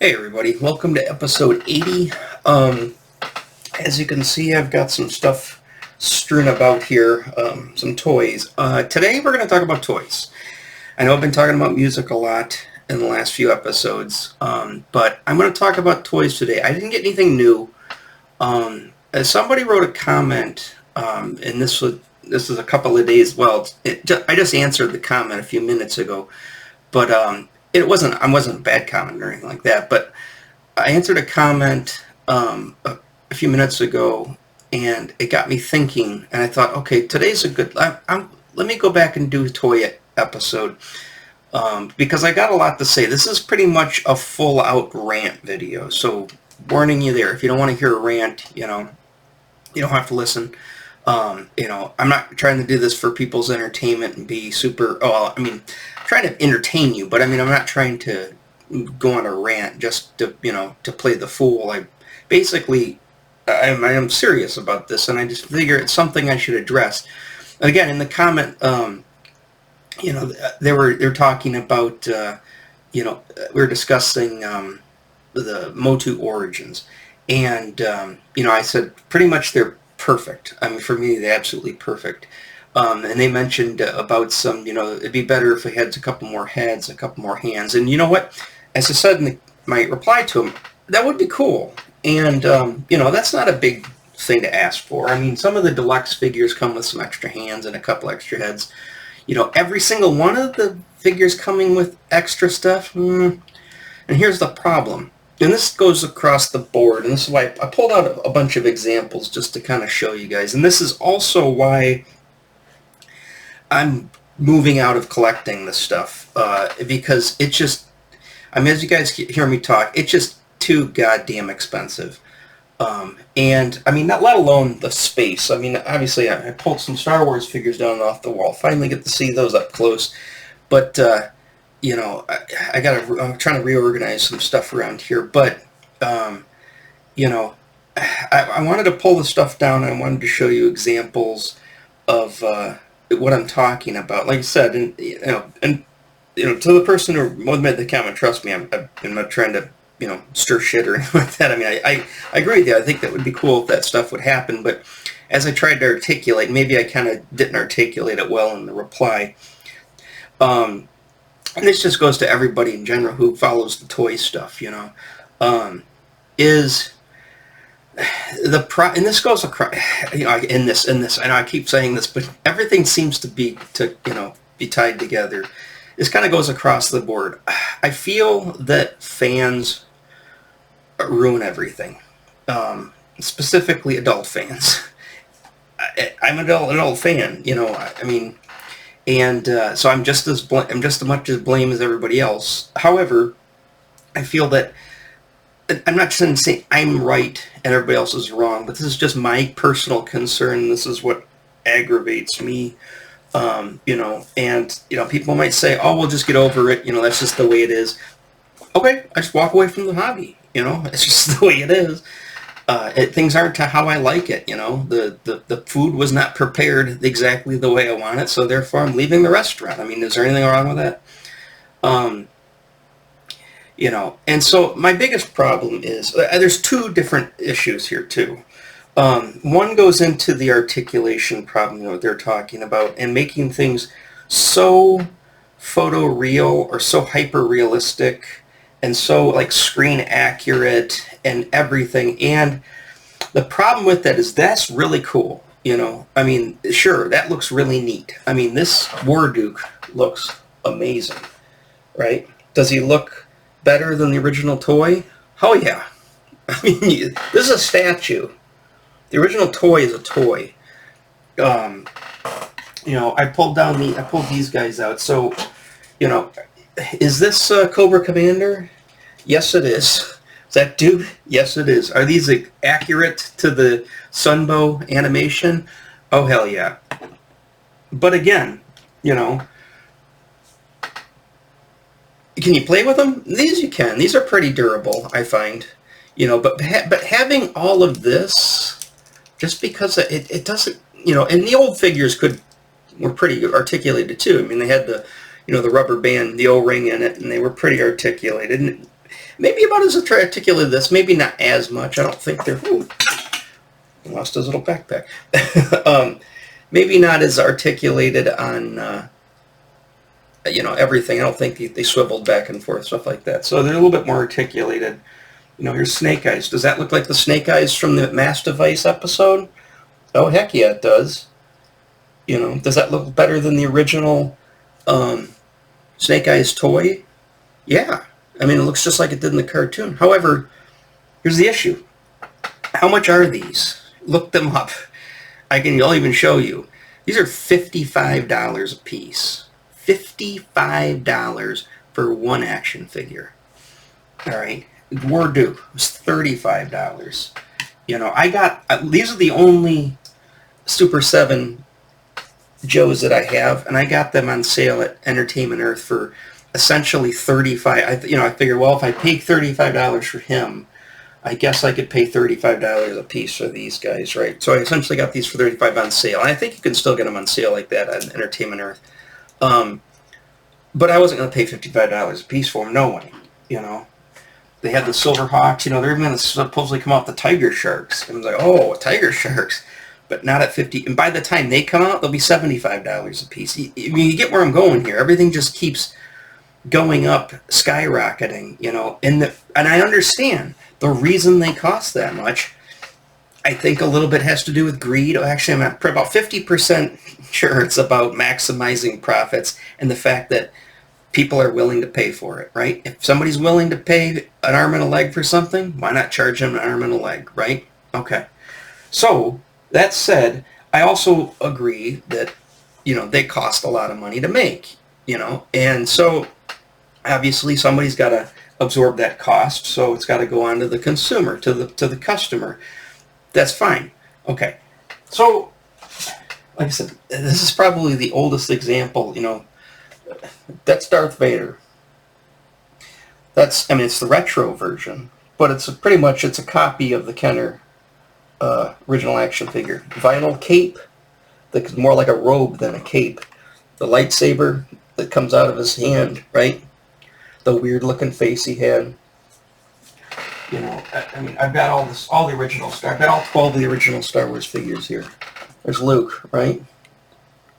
Hey everybody, welcome to episode 80. As you can see, I've got some stuff strewn about here, some toys. Today we're going to talk about toys. I know I've been talking about music a lot in the last few episodes, but I'm going to talk about toys today. I didn't get anything new. As somebody wrote a comment, and this was a couple of days, I just answered the comment a few minutes ago, but I wasn't a bad comment or anything like that, but I answered a comment a few minutes ago, and it got me thinking, and I thought, okay, today's a good, let me go back and do a toy episode, because I got a lot to say. This is pretty much a full-out rant video, so warning you there. If you don't want to hear a rant, you don't have to listen. I'm not trying to do this for people's entertainment and be super, trying to entertain you, but I'm not trying to go on a rant just to play the fool. I am serious about this, and I just figure it's something I should address. Again, in the comment, they're talking about, we were discussing the Motu origins, and I said pretty much they're perfect. For me, they're absolutely perfect. And they mentioned about some, it'd be better if we had a couple more heads, a couple more hands. And you know what? As I said in my reply to him, that would be cool. And, that's not a big thing to ask for. Some of the deluxe figures come with some extra hands and a couple extra heads. Every single one of the figures coming with extra stuff. And here's the problem. And this goes across the board, and this is why I pulled out a bunch of examples just to kind of show you guys. And this is also why I'm moving out of collecting this stuff, because it's just, as you guys hear me talk, it's just too goddamn expensive. And, not let alone the space. Obviously, I pulled some Star Wars figures down off the wall. Finally get to see those up close. But, I'm trying to reorganize some stuff around here, but, I wanted to pull the stuff down. I wanted to show you examples of what I'm talking about. Like I said, and to the person who made the comment, trust me, I'm not trying to, stir shit or anything like that. I agree with you. I think that would be cool if that stuff would happen, but as I tried to articulate, maybe I kind of didn't articulate it well in the reply. And this just goes to everybody in general who follows the toy stuff, is and this goes across, in this, I know I keep saying this, but everything seems to be tied together. This kind of goes across the board. I feel that fans ruin everything, specifically adult fans. I'm an adult fan, and so I'm just as much to blame as everybody else. However, I feel that I'm not saying I'm right and everybody else is wrong, but this is just my personal concern. This is what aggravates me, and people might say, "Oh, we'll just get over it. That's just the way it is." Okay, I just walk away from the hobby. It's just the way it is. Things aren't how I like it. The food was not prepared exactly the way I want it, so therefore I'm leaving the restaurant. Is there anything wrong with that? And so my biggest problem is, there's two different issues here too. One goes into the articulation problem, they're talking about, and making things so photoreal or so hyper-realistic and so like screen accurate and everything. And the problem with that is that's really cool. Sure, that looks really neat. This Warduke looks amazing, right? Does he look better than the original toy? Oh yeah. This is a statue. The original toy is a toy. I pulled these guys out. So, is this Cobra Commander? Yes, it is. Is that dude? Yes, it is. Are these accurate to the Sunbow animation? Oh, hell yeah. But again, can you play with them? These you can. These are pretty durable, I find. But having all of this, just because it doesn't, and the old figures were pretty articulated too. They had the rubber band, the O-ring in it, and they were pretty articulated. And maybe about as articulated as this, maybe not as much. I don't think they're... Ooh, he lost his little backpack. Maybe not as articulated on, everything. I don't think they swiveled back and forth, stuff like that. So they're a little bit more articulated. Here's Snake Eyes. Does that look like the Snake Eyes from the Mass Device episode? Oh, heck yeah, it does. Does that look better than the original Snake Eyes toy? Yeah. I mean, it looks just like it did in the cartoon. However, here's the issue. How much are these? Look them up. I'll even show you. These are $55 a piece. $55 for one action figure. All right. War Duke was $35. These are the only Super 7 Joes that I have, and I got them on sale at Entertainment Earth for essentially $35. I figured, well, if I paid $35 for him, I guess I could pay $35 a piece for these guys, right? So I essentially got these for $35 on sale, and I think you can still get them on sale like that on Entertainment Earth. But I wasn't going to pay $55 a piece for them, no way, They had the Silver Hawks, they're even going to supposedly come out the Tiger Sharks. And I was like, oh, Tiger Sharks. But not at $50. And by the time they come out, they'll be $75 a piece. You get where I'm going here. Everything just keeps going up, skyrocketing, and I understand the reason they cost that much. I think a little bit has to do with greed. Actually, I'm about 50% sure it's about maximizing profits and the fact that people are willing to pay for it, right? If somebody's willing to pay an arm and a leg for something, why not charge them an arm and a leg, right? Okay. So, that said, I also agree that, they cost a lot of money to make, and so obviously somebody's got to absorb that cost, so it's got to go on to the consumer, to the customer. That's fine. Okay. So, like I said, this is probably the oldest example, that's Darth Vader. It's the retro version, but it's a copy of the Kenner original action figure. Vinyl cape that's more like a robe than a cape. The lightsaber that comes out of his hand, right? The weird looking face he had. I've got all the original I've got all 12 of the original Star Wars figures here. There's Luke, right?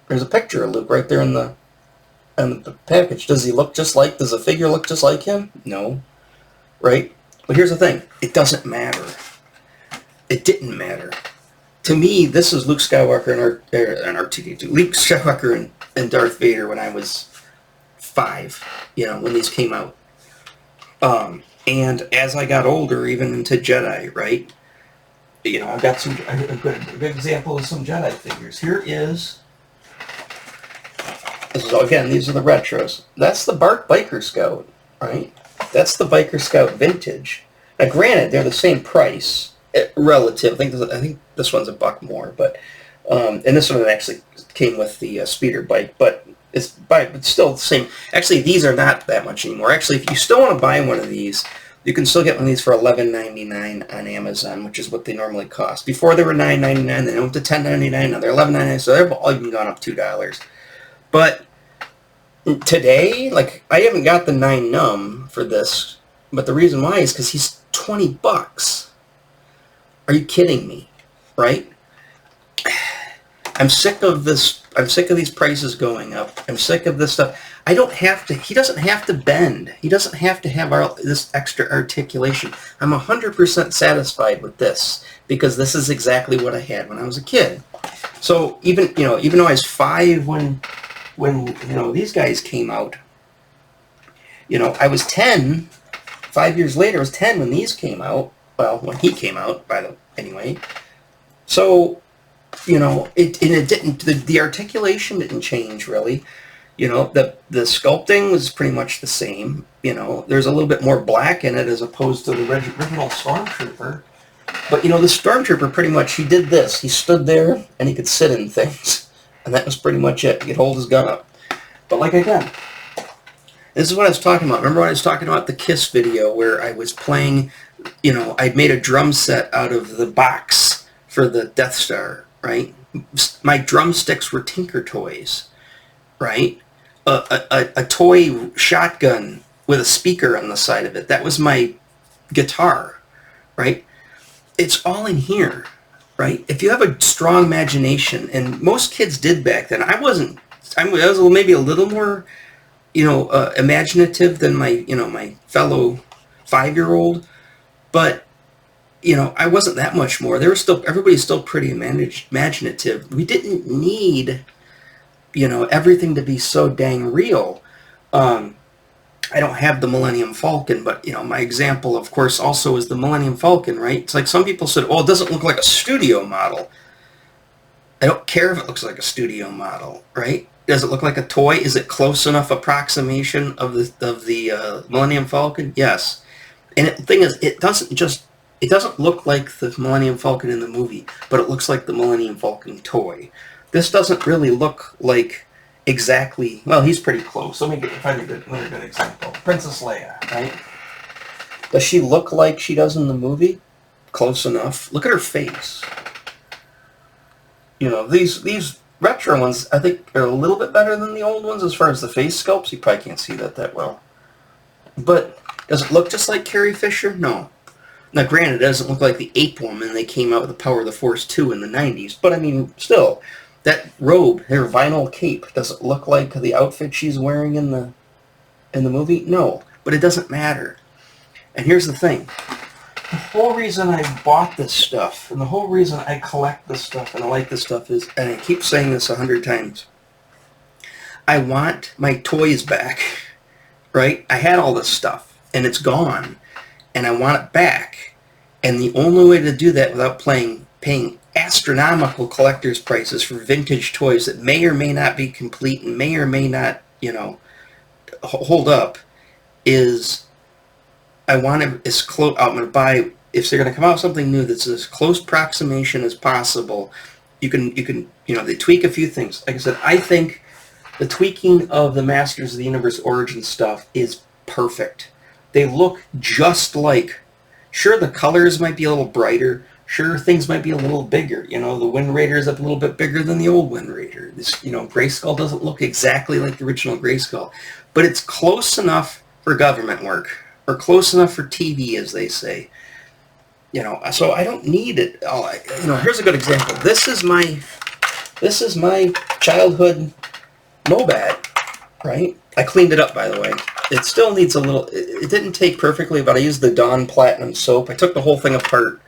There's a picture of Luke right there in the package. Does the figure look just like him? No. Right? But here's the thing. It doesn't matter. It didn't matter. To me, this is Luke Skywalker and R2-D2. Luke Skywalker and Darth Vader when I was 5, when these came out. And as I got older, even into Jedi, right? I've got a good example of some Jedi figures. Again, these are the retros. That's the Bart Biker Scout, right? That's the Biker Scout Vintage. Now, granted, they're the same price. Relative. I think this one's $1 more, but and this one actually came with the speeder bike, but it's still the same. Actually, these are not that much anymore. Actually, if you still want to buy one of these, you can still get one of these for $11.99 on Amazon, which is what they normally cost. Before they were $9.99, then they went to $10.99. Now they're $11.99, so they've all even gone up $2. But today, I haven't got the 9 num for this, but the reason why is because he's $20. Are you kidding me? Right? I'm sick of this. I'm sick of these prices going up. I'm sick of this stuff. He doesn't have to bend. He doesn't have to have this extra articulation. I'm 100% satisfied with this because this is exactly what I had when I was a kid. So even though I was 5 when these guys came out, I was 10. 5 years later, I was 10 when these came out. Well, when he came out, anyway. So, it didn't, the articulation didn't change really. The sculpting was pretty much the same. There's a little bit more black in it as opposed to the original Stormtrooper. But, the Stormtrooper pretty much, he did this. He stood there and he could sit in things. And that was pretty much it. He could hold his gun up. But again, this is what I was talking about. Remember when I was talking about the Kiss video where I was playing, I'd made a drum set out of the box for the Death Star, right? My drumsticks were Tinker Toys, right? A toy shotgun with a speaker on the side of it. That was my guitar, right? It's all in here, right? If you have a strong imagination, and most kids did back then. I wasn't. I was maybe a little more, imaginative than my fellow 5-year-old, but I wasn't that much more. Everybody's still pretty imaginative. We didn't need, everything to be so dang real. I don't have the Millennium Falcon, but my example, of course, also is the Millennium Falcon, right? It's like some people said, "Oh, it doesn't look like a studio model." I don't care if it looks like a studio model, right? Does it look like a toy? Is it close enough approximation of the Millennium Falcon? Yes. And the thing is, it doesn't look like the Millennium Falcon in the movie, but it looks like the Millennium Falcon toy. This doesn't really look like exactly. Well, he's pretty close. Let me find another good example. Princess Leia, right? Does she look like she does in the movie? Close enough. Look at her face. These retro ones, I think, are a little bit better than the old ones as far as the face sculpts. You probably can't see that well. But does it look just like Carrie Fisher? No. Now, granted, it doesn't look like the Ape Woman they came out with the Power of the Force 2 in the 90s, but I mean, still, that robe, her vinyl cape, does it look like the outfit she's wearing in the movie? No, but it doesn't matter. And here's the thing. The whole reason I bought this stuff, and the whole reason I collect this stuff, and I like this stuff is, and I keep saying this 100 times, I want my toys back, right? I had all this stuff, and it's gone, and I want it back. And the only way to do that without paying astronomical collector's prices for vintage toys that may or may not be complete and may or may not, hold up, is I want to as close. I'm going to buy, if they're going to come out with something new that's as close approximation as possible. You can they tweak a few things. Like I said, I think the tweaking of the Masters of the Universe Origin stuff is perfect. They look just like. Sure, the colors might be a little brighter. Sure, things might be a little bigger. The Wind Raider is a little bit bigger than the old Wind Raider. This, Grayskull doesn't look exactly like the original Grayskull, but it's close enough for government work, or close enough for TV, as they say. So I don't need it. Here's a good example. This is my childhood Mobat, right? I cleaned it up, by the way. It still needs a little. It didn't take perfectly, but I used the Dawn Platinum soap. I took the whole thing apart.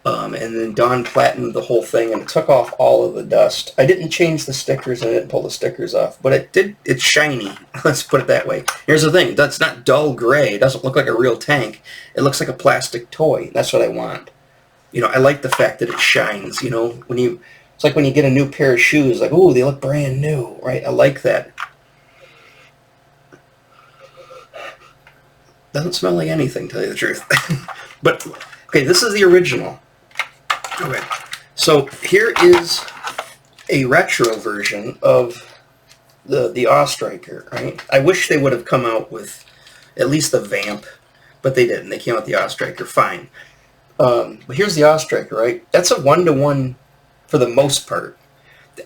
And then Dawn Platinum the whole thing, and it took off all of the dust. I didn't change the stickers, and I didn't pull the stickers off, but it's shiny. Let's put it that way. Here's the thing. That's not dull gray. It doesn't look like a real tank. It looks like a plastic toy. That's what I want. I like the fact that it shines. It's like when you get a new pair of shoes, like, ooh, they look brand new, right? I like that. Doesn't smell like anything, to tell you the truth. But, okay, this is the original. Okay, so here is a retro version of the Ostriker, right? I wish they would have come out with at least the Vamp, but they didn't. They came out with the Ostriker, fine. But here's the Ostriker, right? That's a 1-to-1 for the most part.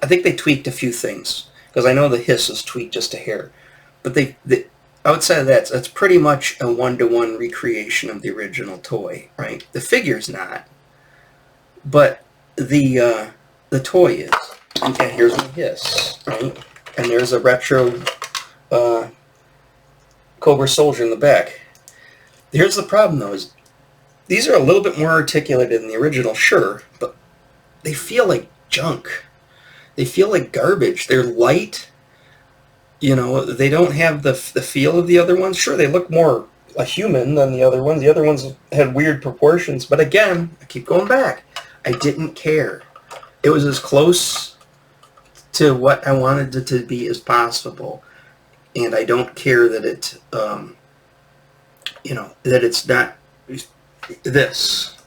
I think they tweaked a few things, because I know the hiss is tweaked just a hair. But they outside of that, that's pretty much a 1-to-1 recreation of the original toy, right? The figure's not. But the toy is. And here's the hiss, right? And there's a retro Cobra Soldier in the back. Here's the problem, though, is these are a little bit more articulated than the original, sure, but they feel like junk. They feel like garbage. They're light. They don't have the feel of the other ones. Sure, they look more a human than the other ones. The other ones had weird proportions, but again, I keep going back. I didn't care. It was as close to what I wanted it to be as possible, and I don't care that it, that it's not this.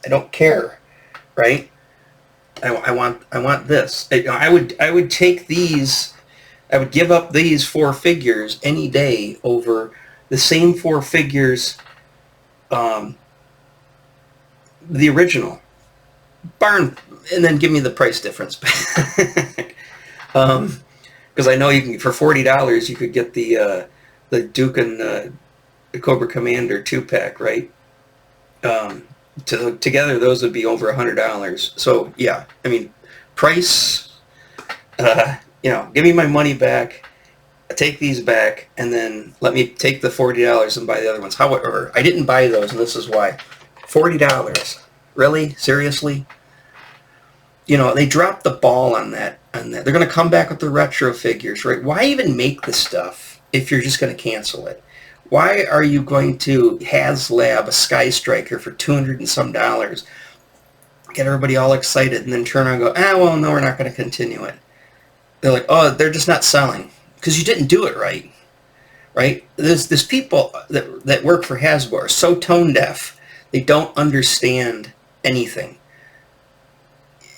I don't care, right? I want this. I would take these. I would give up these 4 figures any day over the same 4 figures, the original. And then give me the price difference back. Because I know you can, for $40 you could get the Duke and the Cobra Commander 2-pack, right? Together, those would be over $100. So yeah, I mean, price. Give me my money back. Take these back, and then let me take the $40 and buy the other ones. However, I didn't buy those, and this is why. $40. Really? Seriously? They dropped the ball on that. They're going to come back with the retro figures, right? Why even make this stuff if you're just going to cancel it? Why are you going to HasLab a Sky Striker for $200 and some, get everybody all excited, and then turn around and go, well, no, we're not going to continue it. They're like, oh, they're just not selling. Because you didn't do it right, right? There's people that work for Hasbro are so tone deaf, they don't understand anything.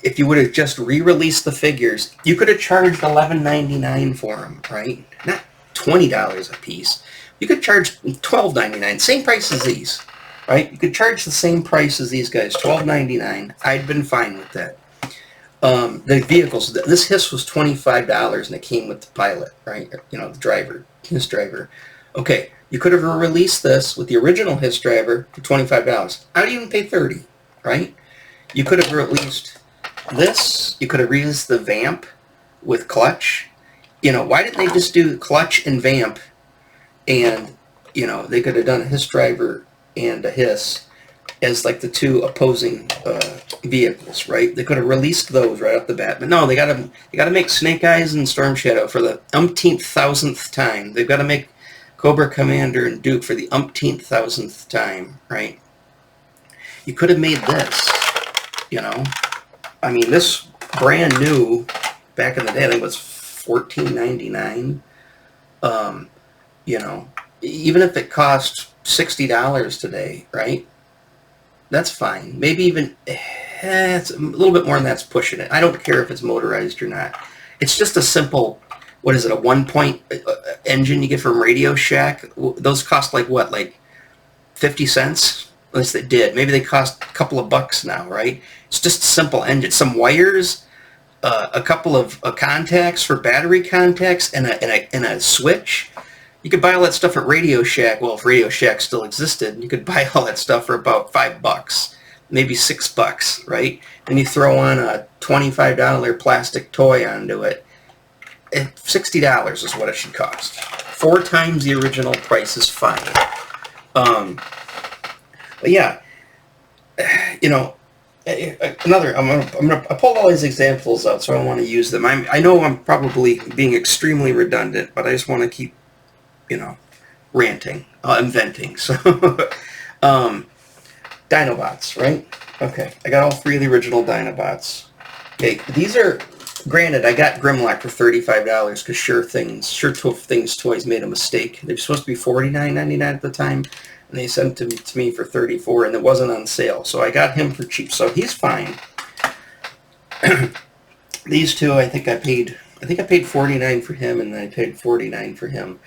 If you would have just re-released the figures, you could have charged $11.99 for them, right? Not $20 a piece. You could charge $12.99, same price as these, right? You could charge the same price as these guys, $12.99. I'd been fine with that. The vehicles, this Hiss was $25, and it came with the pilot, right? The driver, Hiss driver. Okay, you could have released this with the original Hiss driver for $25. I would even pay $30, right? You could have released this. You could have released the Vamp with Clutch. Why didn't they just do Clutch and Vamp, and they could have done a Hiss driver and a Hiss as like the two opposing vehicles, right? They could have released those right off the bat, but no, they got to make Snake Eyes and Storm Shadow for the umpteenth thousandth time. They've got to make Cobra Commander and Duke for the umpteenth thousandth time, right? You could have made this, I mean, this brand new back in the day, I think it was $14.99. Even if it cost $60 today, right? That's fine. Maybe even it's a little bit more than that's pushing it. I don't care if it's motorized or not. It's just a simple, what is it, a 1-point engine you get from Radio Shack? Those cost like 50 cents? At least they did. Maybe they cost a couple of bucks now, right? It's just a simple engine. Some wires, a couple of contacts for battery contacts, and a switch. You could buy all that stuff at Radio Shack. Well, if Radio Shack still existed, you could buy all that stuff for about $5, maybe $6, right? And you throw on a $25 plastic toy onto it. $60 is what it should cost. 4 times the original price is fine. But yeah, another. I pulled all these examples out, so I want to use them. I know I'm probably being extremely redundant, but I just want to keep ranting, inventing. So, Dinobots, right? Okay, I got all 3 of the original Dinobots. Okay, these are, granted, I got Grimlock for $35 because Sure Things Toys made a mistake. They were supposed to be $49.99 at the time, and they sent them to me for $34, and it wasn't on sale. So I got him for cheap. So he's fine. These two, I think I paid $49 for him, and then I paid $49 for him.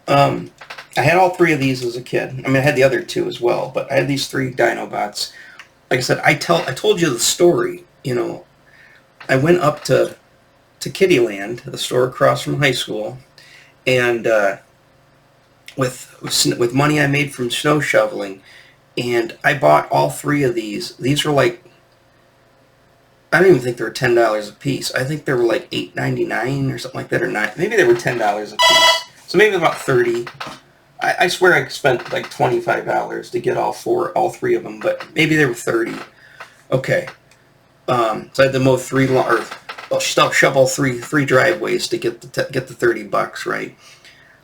I had all 3 of these as a kid. I mean, I had the other 2 as well, but I had these 3 Dinobots. Like I said, I told you the story. I went up to Kittyland, the store across from high school, and with money I made from snow shoveling, and I bought all 3 of these. These were like, I don't even think they were $10 a piece. I think they were like $8.99 or something like that, or not. Maybe they were $10 a piece. So maybe about $30. I swear I spent like $25 to get all 3 of them, but maybe they were $30. Okay. So I had to mow 3 shovel three driveways to get the $30, right?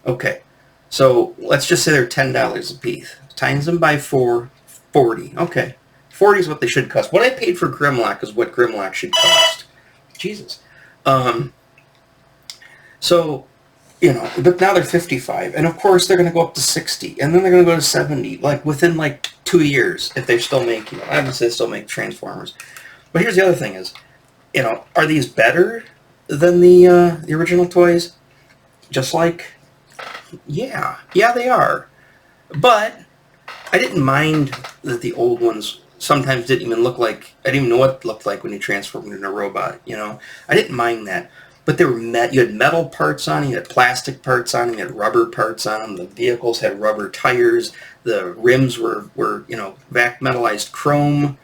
Okay. So let's just say they're $10 a piece. Times them by 4, 40. Okay. 40 is what they should cost. What I paid for Grimlock is what Grimlock should cost. Jesus. So, but now they're 55, and of course they're going to go up to 60, and then they're going to go to 70, like within like 2 years if they're still making them. Obviously, they still make Transformers. But here's the other thing: is, are these better than the original toys? Just like, yeah, they are. But I didn't mind that the old ones sometimes didn't even look like, I didn't even know what it looked like when you transformed into a robot. I didn't mind that. But you had metal parts on them, you had plastic parts on them, you had rubber parts on them. The vehicles had rubber tires. The rims were vac metallized chrome.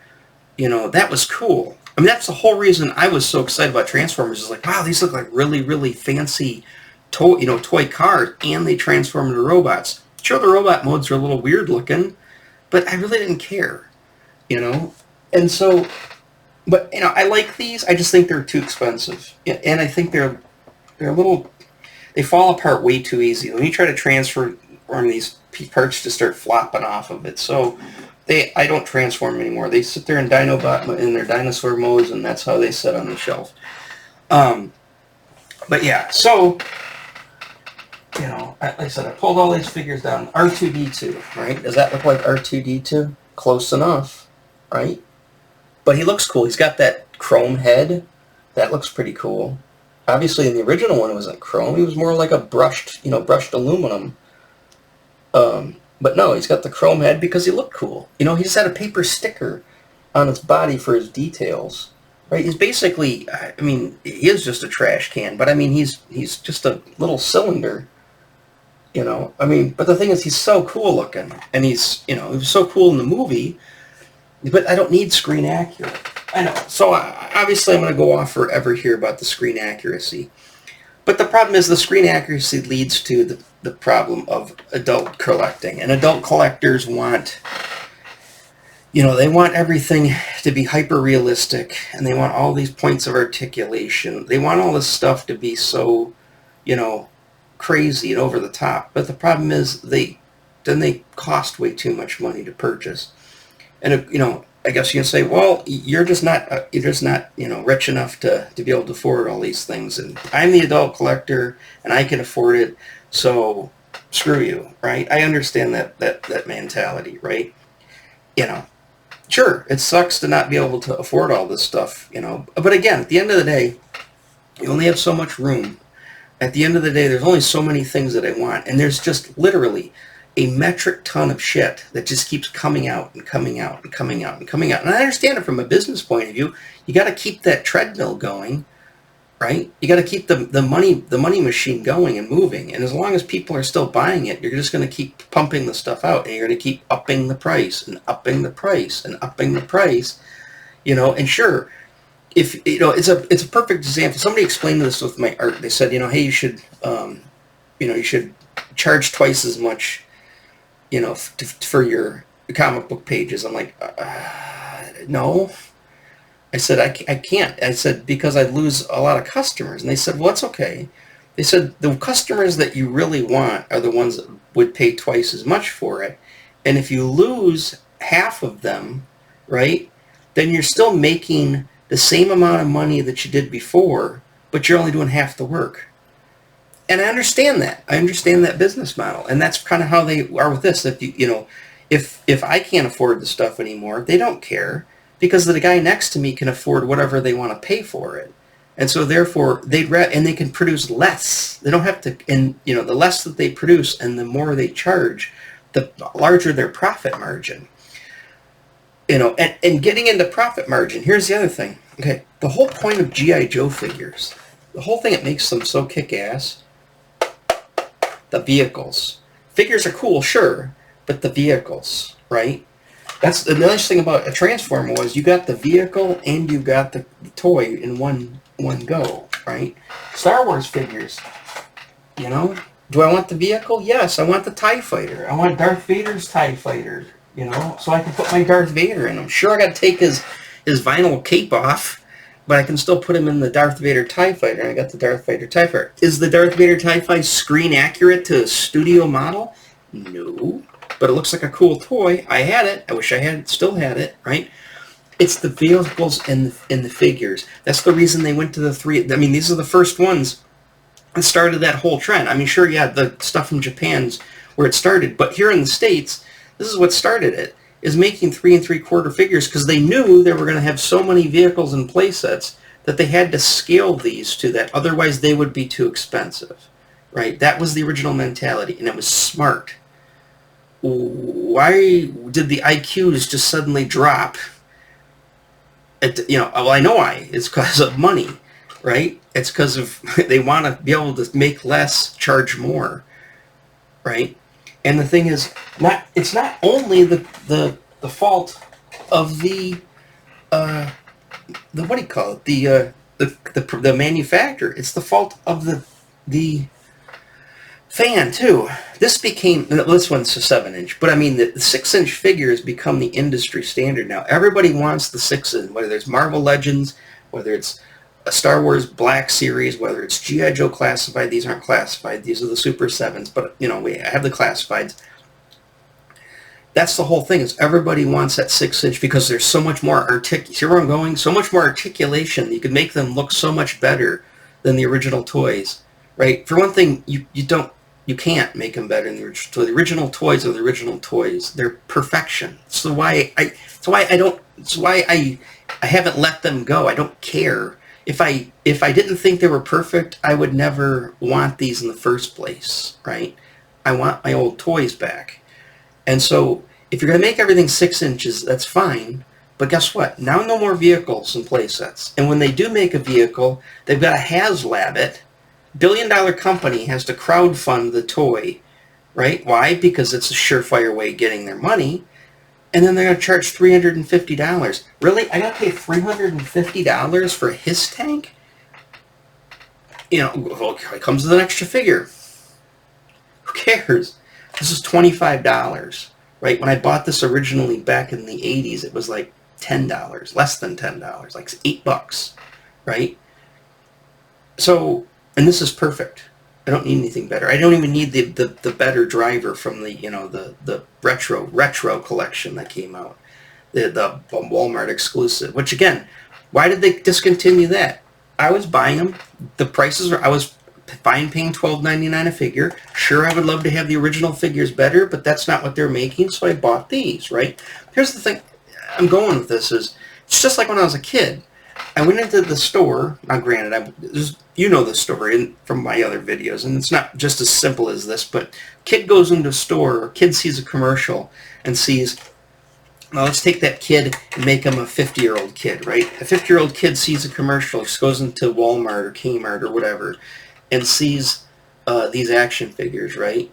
That was cool. I mean, that's the whole reason I was so excited about Transformers. Is like, wow, these look like really, really fancy toy cars, and they transform into robots. Sure, the robot modes are a little weird looking, but I really didn't care, And so, but I like these. I just think they're too expensive, and I think they're a little. They fall apart way too easy. When you try to transform these parts, just start flopping off of it. So I don't transform anymore. They sit there in Dinobot in their dinosaur modes, and that's how they sit on the shelf. But yeah, so like I said, I pulled all these figures down. R2-D2, right? Does that look like R2-D2? Close enough, right? But he looks cool. He's got that chrome head. That looks pretty cool. Obviously, in the original one, it wasn't chrome. He was more like a brushed aluminum. But no, he's got the chrome head because he looked cool. He just had a paper sticker on his body for his details, right? He's basically, he is just a trash can, but he's just a little cylinder, But the thing is, he's so cool looking, and he was so cool in the movie, but I don't need screen accurate. I know. So obviously I'm going to go off forever here about the screen accuracy. But the problem is the screen accuracy leads to the problem of adult collecting. And adult collectors want, they want everything to be hyper-realistic. And they want all these points of articulation. They want all this stuff to be so, crazy and over the top. But the problem is they cost way too much money to purchase. And, I guess you can say, well, you're just not rich enough to be able to afford all these things, and I'm the adult collector, and I can afford it, so screw you, right? I understand that mentality, right? Sure, it sucks to not be able to afford all this stuff, but again, at the end of the day, you only have so much room. At the end of the day, there's only so many things that I want, and there's just literally a metric ton of shit that just keeps coming out and coming out and coming out and coming out. And I understand it from a business point of view. You got to keep that treadmill going, right? You got to keep the money machine going and moving. And as long as people are still buying it, you're just going to keep pumping the stuff out, and you're going to keep upping the price and upping the price and upping the price, And sure, if it's a perfect example. Somebody explained this with my art. They said, hey, you should charge twice as much, for your comic book pages. I'm like, no. I said, I can't. I said, because I'd lose a lot of customers. And they said, well, that's okay. They said, the customers that you really want are the ones that would pay twice as much for it. And if you lose half of them, right, then you're still making the same amount of money that you did before, but you're only doing half the work. And I understand that. I understand that business model, and that's kind of how they are with this. If I can't afford the stuff anymore, they don't care, because the guy next to me can afford whatever they want to pay for it, and so therefore they can produce less. They don't have to, and the less that they produce and the more they charge, the larger their profit margin. And getting into profit margin. Here's the other thing. Okay, the whole point of G.I. Joe figures, the whole thing that makes them so kick-ass. The vehicles. Figures are cool, sure, but the vehicles, right? That's the nice thing about a Transformer was you got the vehicle and you got the toy in one go, right? Star Wars figures, do I want the vehicle? Yes, I want the TIE Fighter. I want Darth Vader's TIE Fighter, so I can put my Darth Vader in him. Sure, I got to take his vinyl cape off, but I can still put him in the Darth Vader TIE Fighter, and I got the Darth Vader TIE Fighter. Is the Darth Vader TIE Fighter screen accurate to a studio model? No, but it looks like a cool toy. I had it. I wish I still had it, right? It's the vehicles and the figures. That's the reason they went to the three. These are the first ones that started that whole trend. Sure, yeah, the stuff from Japan's where it started, but here in the States, this is what started it. Is making 3 3/4 figures, because they knew they were going to have so many vehicles and playsets that they had to scale these to that. Otherwise, they would be too expensive, right? That was the original mentality, and it was smart. Why did the IQs just suddenly drop? I know why. It's because of money, right? It's because of they want to be able to make less, charge more, right? And the thing is, it's not only the the fault of the what do you call it? The manufacturer. It's the fault of the fan too. This one's a 7-inch, but I mean the 6-inch figure has become the industry standard now. Everybody wants the 6-inch, whether it's Marvel Legends, whether it's a Star Wars Black Series, whether it's G.I. Joe classified. These aren't classified. These are the Super 7s, but we have the classifieds. That's the whole thing, is everybody wants that 6-inch because there's so much more see where I'm going? So much more articulation. You could make them look so much better than the original toys, right? For one thing, you can't make them better than the original toys. The original toys are the original toys. They're perfection. So why I haven't let them go. I don't care. If I didn't think they were perfect, I would never want these in the first place, right? I want my old toys back. And so if you're going to make everything 6 inches, that's fine. But guess what? Now no more vehicles and playsets. And when they do make a vehicle, they've got to HasLab it. Billion-dollar company has to crowdfund the toy, right? Why? Because it's a surefire way of getting their money. And then they're going to charge $350. Really? I got to pay $350 for his tank? It comes with an extra figure. Who cares? This is $25, right? When I bought this originally back in the 80s, it was like $10, less than $10, like $8, right? So, and this is perfect. I don't need anything better. I don't even need the better driver from the retro collection that came out, the Walmart exclusive. Which again, why did they discontinue that? I was buying them. The prices I was fine paying $12.99 a figure. Sure, I would love to have the original figures better, but that's not what they're making, so I bought these, right? Here's the thing I'm going with this is, it's just like when I was a kid. I went into the store. Now, granted, you know the story from my other videos, and it's not just as simple as this, but kid goes into a store, or kid sees a commercial and sees, well, let's take that kid and make him a 50-year-old kid, right? A 50-year-old kid sees a commercial, just goes into Walmart or Kmart or whatever, and sees these action figures, right?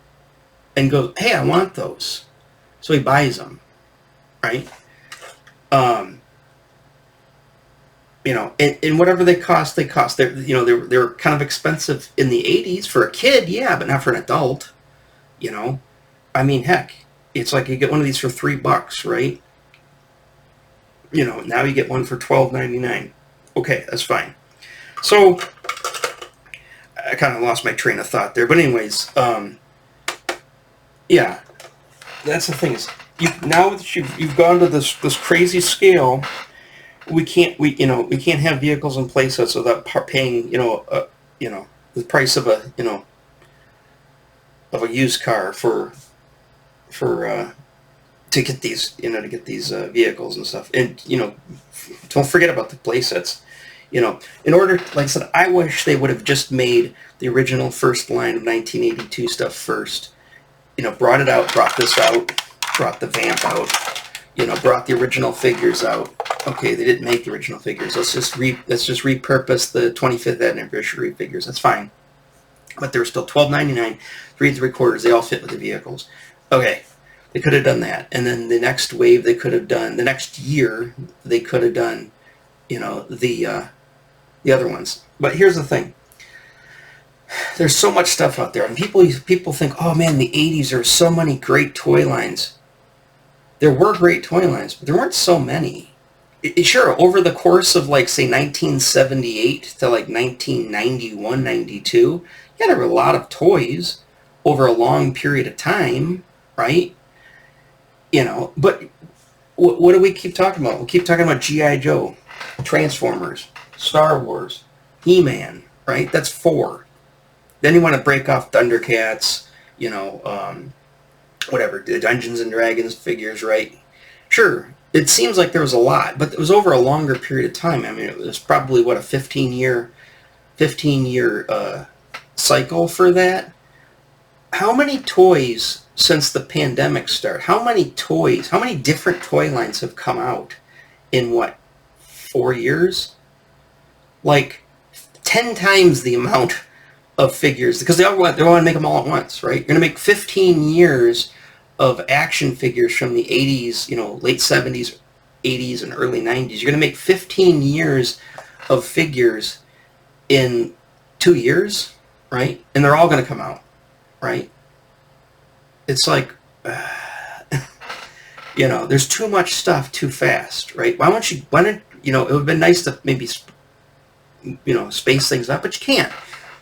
And goes, hey, I want those. So he buys them, right? And whatever they cost, they cost. They're kind of expensive in the 80s for a kid, yeah, but not for an adult. I mean, heck, it's like you get one of these for $3, right? Now you get one for $12.99. Okay, that's fine. So I kind of lost my train of thought there, but anyways, yeah, that's the thing is, now that you've gone to this crazy scale. We can't have vehicles and playsets without paying the price of a used car for to get these vehicles and stuff. And don't forget about the playsets. In order, like I said, I wish they would have just made the original first line of 1982 stuff first. Brought this out, brought the vamp out. Brought the original figures out. Okay, they didn't make the original figures. Let's just repurpose the 25th anniversary figures. That's fine. But they were still $12.99, 3 3/4. They all fit with the vehicles. Okay, they could have done that. And then the next wave, the next year, they could have done, the other ones. But here's the thing. There's so much stuff out there, and people think, oh man, the 80s, there are so many great toy lines. There were great toy lines, but there weren't so many. Sure, over the course of, like, say, 1978 to, like, 1991, 92, yeah, there were a lot of toys over a long period of time, right? But what do we keep talking about? We keep talking about G.I. Joe, Transformers, Star Wars, He-Man, right? That's 4. Then you want to break off Thundercats, whatever, the Dungeons and Dragons figures, right? Sure, it seems like there was a lot, but it was over a longer period of time. I mean, it was probably, a 15-year cycle for that. How many toys since the pandemic started? How many different toy lines have come out in, 4 years? Like, 10 times the amount of figures, because they all want to make them all at once, right? You're going to make 15 years of action figures from the 80s, late 70s, 80s, and early 90s. You're going to make 15 years of figures in 2 years, right? And they're all going to come out, right? It's like, there's too much stuff too fast, right? Why don't, it would have been nice to maybe, space things up, but you can't,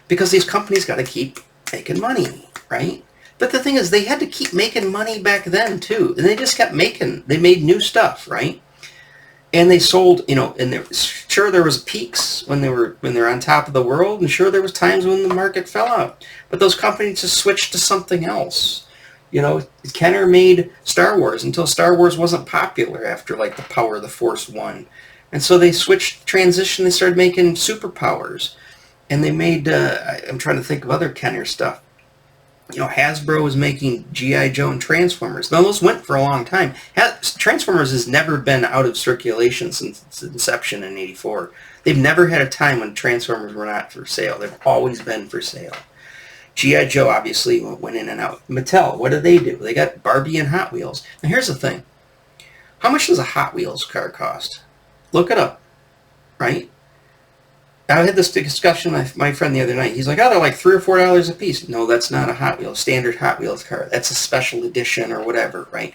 because these companies got to keep making money, right? But the thing is, they had to keep making money back then too, and they just kept they made new stuff, right? And they sold, and sure there was peaks when they're on top of the world, and sure there was times when the market fell out. But those companies just switched to something else. Kenner made Star Wars until Star Wars wasn't popular after like the Power of the Force won, and so they transitioned. They started making superpowers, and they made. I'm trying to think of other Kenner stuff. Hasbro was making G.I. Joe and Transformers. Now, those went for a long time. Transformers has never been out of circulation since its inception in '84. They've never had a time when Transformers were not for sale. They've always been for sale. G.I. Joe obviously went in and out. Mattel, what do? They got Barbie and Hot Wheels. Now, here's the thing. How much does a Hot Wheels car cost? Look it up, right? I had this discussion with my friend the other night. He's like, oh, they're like $3 or $4 a piece. No, that's not a standard Hot Wheels car. That's a special edition or whatever, right?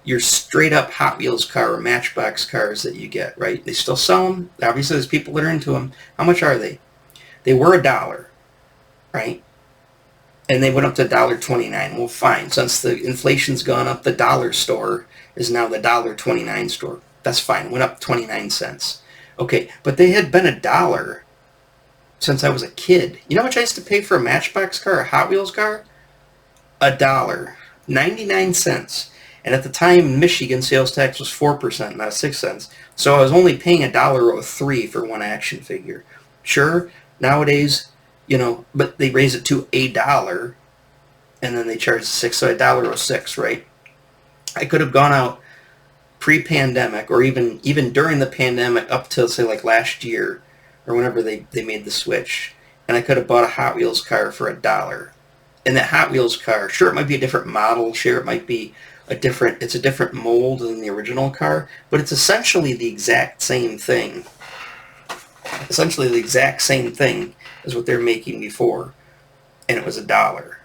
Your straight up Hot Wheels car or Matchbox cars that you get, right? They still sell them. Obviously, there's people that are into them. How much are they? They were $1, right? And they went up to $1.29. Well, fine. Since the inflation's gone up, the dollar store is now the $1.29 store. That's fine. It went up 29 cents. Okay, but they had been $1 since I was a kid. You know how much I used to pay for a Matchbox car, a Hot Wheels car? $1, 99 cents. And at the time, in Michigan, sales tax was 4%, not 6 cents. So I was only paying $1.03 for one action figure. Sure, nowadays, but they raise it to $1, and then they charge 6, so $1.06, right? I could have gone out pre-pandemic, or even during the pandemic up till, say, like last year, or whenever they made the switch, and I could have bought a Hot Wheels car for $1. And that Hot Wheels car, sure, it might be a different model, sure, it might be a different mold than the original car, but it's essentially the exact same thing. Essentially the exact same thing as what they're making before, and it was $1,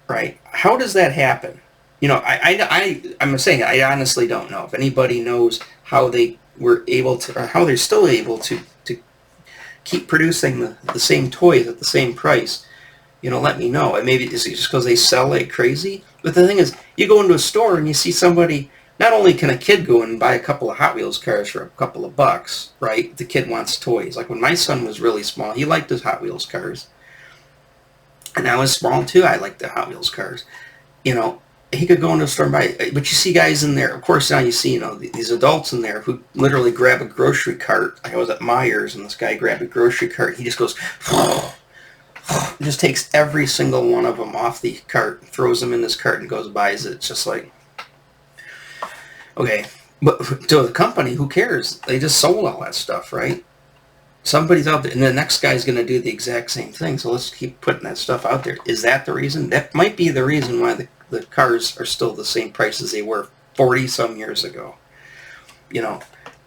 right? How does that happen? I'm saying I honestly don't know. If anybody knows how they were able to, or how they're still able to keep producing the same toys at the same price, let me know. And maybe it's just because they sell like crazy. But the thing is, you go into a store and you see somebody, not only can a kid go and buy a couple of Hot Wheels cars for a couple of bucks, right? The kid wants toys. Like when my son was really small, he liked his Hot Wheels cars. And I was small too, I liked the Hot Wheels cars. He could go into a store and buy it. But you see guys in there, of course now you see, these adults in there who literally grab a grocery cart. Like I was at Meijer's and this guy grabbed a grocery cart. He just goes, just takes every single one of them off the cart, throws them in this cart and goes buys it. It's just like, okay. But to the company, who cares? They just sold all that stuff, right? Somebody's out there, and the next guy's going to do the exact same thing, so let's keep putting that stuff out there. Is that the reason? That might be the reason why the cars are still the same price as they were 40-some years ago.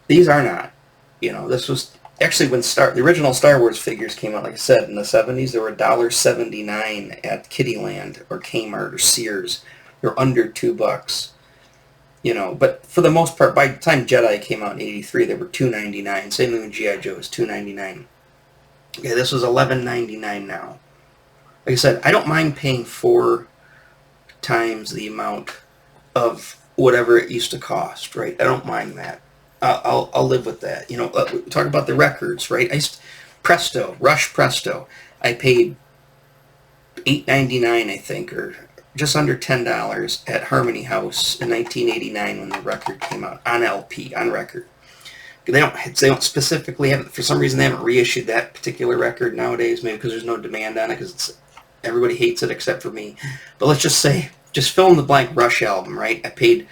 These are not. This was actually when the original Star Wars figures came out, like I said, in the 70s, they were $1.79 at Kittyland or Kmart or Sears. They're under $2. But for the most part, by the time Jedi came out in '83, they were $2.99. Same thing with G.I. Joe is $2.99. Okay, this was $11.99 now. Like I said, I don't mind paying 4 times the amount of whatever it used to cost, right? I don't mind that. I'll live with that. Talk about the records, right? Rush Presto. I paid $8.99, I think, or just under $10 at Harmony House in 1989 when the record came out on LP, on record. They don't specifically have, for some reason they haven't reissued that particular record nowadays, maybe because there's no demand on it, because everybody hates it except for me. But let's just say, just fill in the blank Rush album, right? I paid,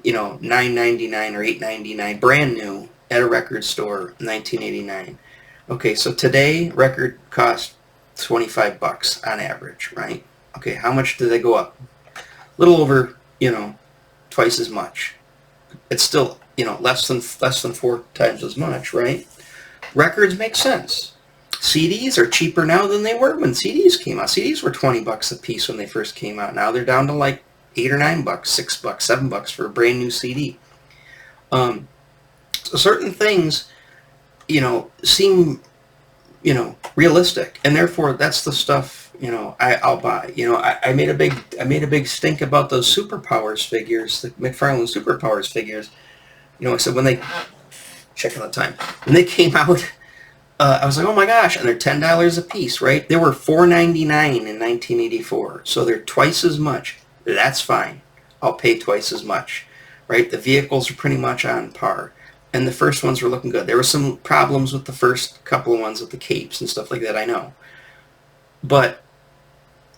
$9.99 or $8.99 brand new at a record store in 1989. Okay, so today record costs $25 on average, right? Okay, how much do they go up? little over, twice as much. It's still, less than 4 times as much, right? Records make sense. CDs are cheaper now than they were when CDs came out. CDs were $20 a piece when they first came out. Now they're down to like $8 or $9, $6, $7 for a brand new CD. So certain things, seem, realistic, and therefore that's the stuff, I'll buy. I made a big stink about those Superpowers figures, the McFarlane Superpowers figures. I said when they checking the time when they came out. I was like, oh my gosh, and they're $10 a piece, right? They were $4.99 in 1984, so they're twice as much. That's fine. I'll pay twice as much, right? The vehicles are pretty much on par, and the first ones were looking good. There were some problems with the first couple of ones with the capes and stuff like that, I know. But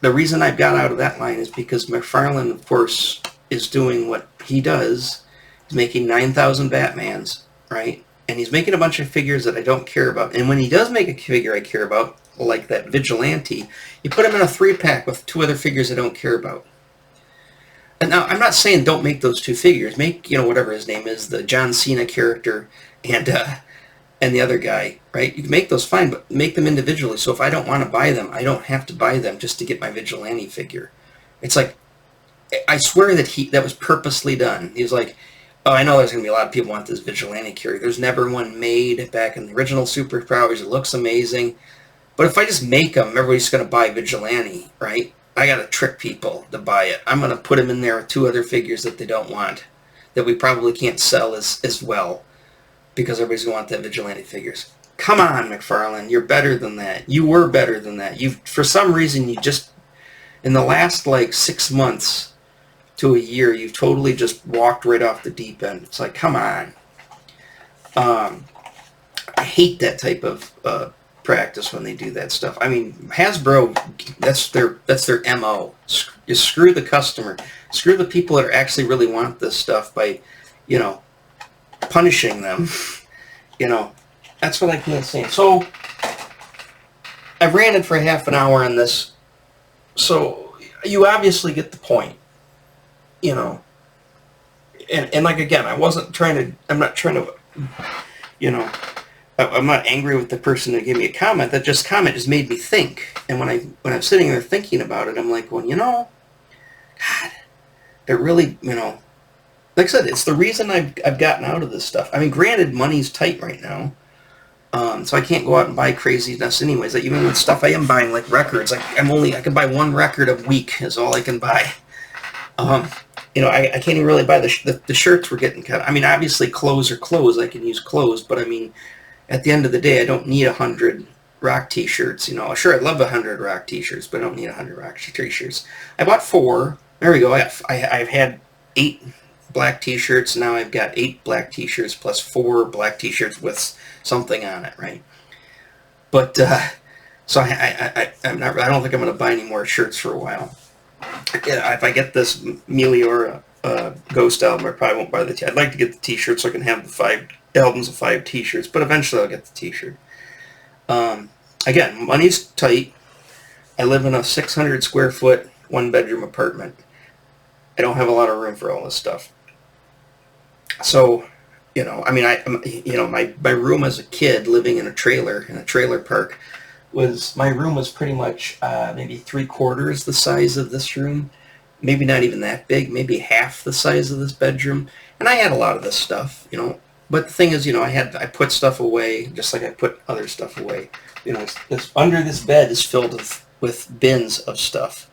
the reason I got out of that line is because McFarlane, of course, is doing what he does. He's making 9,000 Batmans, right? And he's making a bunch of figures that I don't care about. And when he does make a figure I care about, like that Vigilante, you put him in a 3-pack with 2 other figures I don't care about. And now, I'm not saying don't make those 2 figures. Make, whatever his name is, the John Cena character and the other guy, right? You can make those fine, but make them individually. So if I don't want to buy them, I don't have to buy them just to get my Vigilante figure. It's like, I swear that was purposely done. He was like, oh, I know there's going to be a lot of people who want this Vigilante character. There's never one made back in the original Superpowers. It looks amazing. But if I just make them, everybody's going to buy Vigilante, right? I got to trick people to buy it. I'm going to put them in there with 2 other figures that they don't want, that we probably can't sell as well, because everybody's going to want that Vigilante figures. Come on, McFarlane. You're better than that. You were better than that. For some reason, in the last, 6 months to a year, you've totally just walked right off the deep end. It's like, come on. I hate that type of practice when they do that stuff. I mean, Hasbro, that's their MO. You screw the customer. Screw the people that actually really want this stuff by, punishing them. That's what I can't say. So, I've ranted for half an hour on this. So, you obviously get the point. And again, I'm not trying to, I'm not angry with the person that gave me a comment. That comment just made me think. And when I'm sitting there thinking about it, I'm like, well, God, it really, like I said, it's the reason I've gotten out of this stuff. I mean, granted, money's tight right now, so I can't go out and buy craziness anyways. Like, even with stuff I am buying, like records, I can buy 1 record a week is all I can buy. I can't even really buy the shirts we're getting cut. I mean, obviously clothes are clothes. I can use clothes, but I mean, at the end of the day, I don't need 100 rock t-shirts. Sure, I'd love 100 rock t-shirts, but I don't need 100 rock t-shirts. I bought 4. There we go. I've had 8 black t-shirts. Now I've got 8 black t-shirts plus 4 black t-shirts with something on it, right? But so I don't think I'm going to buy any more shirts for a while. Yeah, if I get this Meliora Ghost album, I probably won't buy the I'd like to get the t-shirt so I can have the 5 albums of 5 t-shirts, but eventually I'll get the t-shirt. Again, money's tight. I live in a 600 square foot, 1-bedroom apartment. I don't have a lot of room for all this stuff. So, my room as a kid living in a trailer park, my room was pretty much maybe 3/4 the size of this room, maybe not even that big, maybe half the size of this bedroom, and I had a lot of this stuff, But the thing is, I put stuff away just like I put other stuff away. Under this bed is filled with bins of stuff,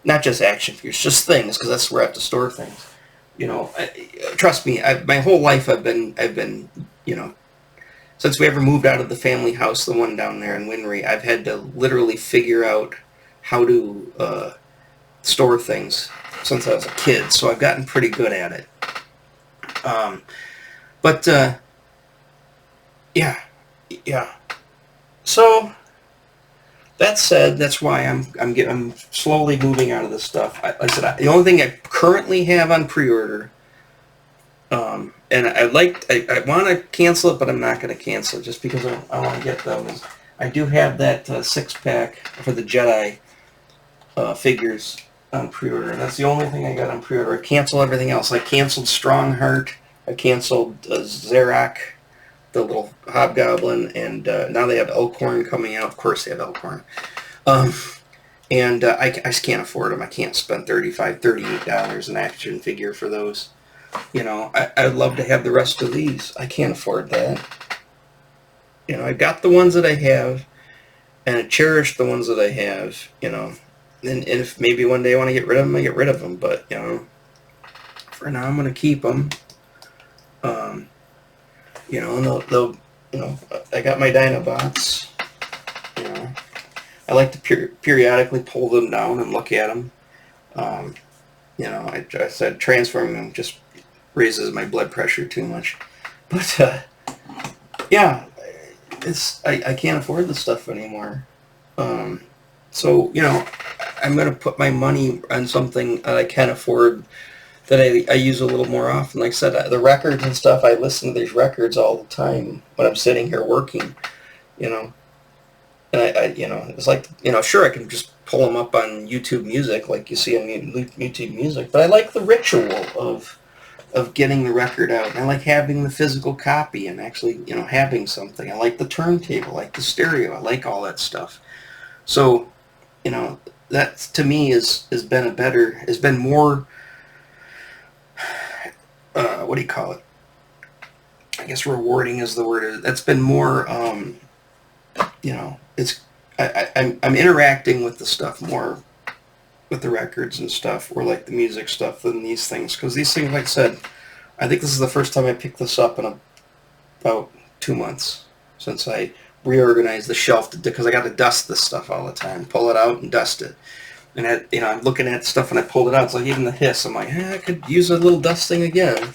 not just action figures, just things, because that's where I have to store things. Trust me, my whole life I've been, since we ever moved out of the family house, the one down there in Winry, I've had to literally figure out how to store things since I was a kid, so I've gotten pretty good at it. Yeah. So that said, that's why I'm slowly moving out of this stuff. Like I said, the only thing I currently have on pre-order, and I want to cancel it, but I'm not going to cancel it just because I want to get them. I do have that 6-pack for the Jedi figures on pre-order. That's the only thing I got on pre-order. I canceled everything else. I canceled Strongheart. I canceled Xerox, the little hobgoblin, and now they have Elkhorn coming out. Of course they have Elkhorn. Um, and I just can't afford them. I can't spend $38 an action figure for those. You know, I'd love to have the rest of these. I can't afford that. You know, I got the ones that I have, and I cherish the ones that I have, you know. And if maybe one day I want to get rid of them, I get rid of them. But, you know, for now I'm going to keep them. You know, and they'll, you know, I got my Dinobots. You know, I like to periodically pull them down and look at them. You know, I said transferring them just raises my blood pressure too much. But, yeah, I can't afford this stuff anymore. So, you know, I'm going to put my money on something that I can afford, that I use a little more often. Like I said, the records and stuff, I listen to these records all the time when I'm sitting here working, you know. And I you know, it's like, you know, sure, I can just pull them up on YouTube Music like you see on YouTube Music, but I like the ritual of getting the record out. And I like having the physical copy and actually, you know, having something. I like the turntable, I like the stereo, I like all that stuff. So, you know, that to me has been more, what do you call it? I guess rewarding is the word. That's been more, you know, I'm interacting with the stuff more, with the records and stuff, or like the music stuff, than these things. Because these things, like I said, I think this is the first time I picked this up in about 2 months since I reorganized the shelf, because I got to dust this stuff all the time, pull it out and dust it. And you know, I'm looking at stuff and I pulled it out. It's like even the hiss. I'm like, I could use a little dusting again.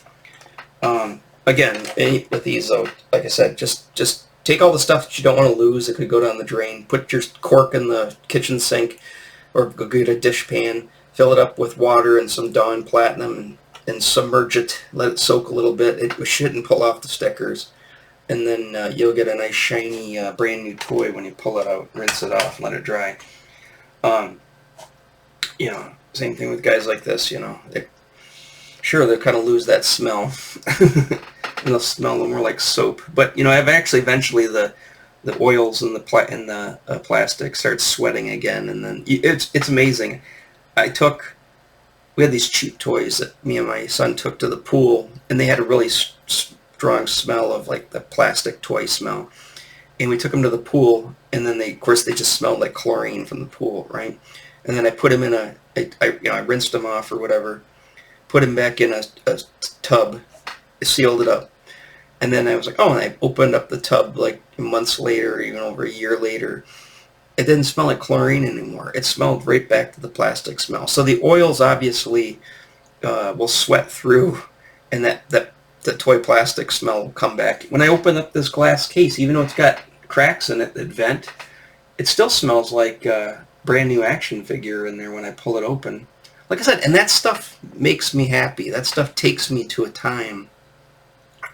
Again, with these though, like I said, just take all the stuff that you don't want to lose that could go down the drain. Put your cork in the kitchen sink, or go get a dish pan. Fill it up with water and some Dawn Platinum, and submerge it. Let it soak a little bit. It shouldn't pull off the stickers. And then you'll get a nice shiny brand new toy when you pull it out, rinse it off, and let it dry. You know, same thing with guys like this. You know, they'll kind of lose that smell, and they'll smell more like soap. But you know, eventually the oils and the plastic starts sweating again, and then it's amazing. We had these cheap toys that me and my son took to the pool, and they had a really strong smell of like the plastic toy smell. And we took them to the pool, and then of course they just smelled like chlorine from the pool, right? And then I put him in I rinsed him off or whatever, put him back in a tub, sealed it up. And then I was like, oh, and I opened up the tub like months later, even over a year later. It didn't smell like chlorine anymore. It smelled right back to the plastic smell. So the oils obviously will sweat through, and that toy plastic smell will come back. When I open up this glass case, even though it's got cracks in it that vent, it still smells like a brand new action figure in there when I pull it open. Like I said, and that stuff makes me happy. That stuff takes me to a time.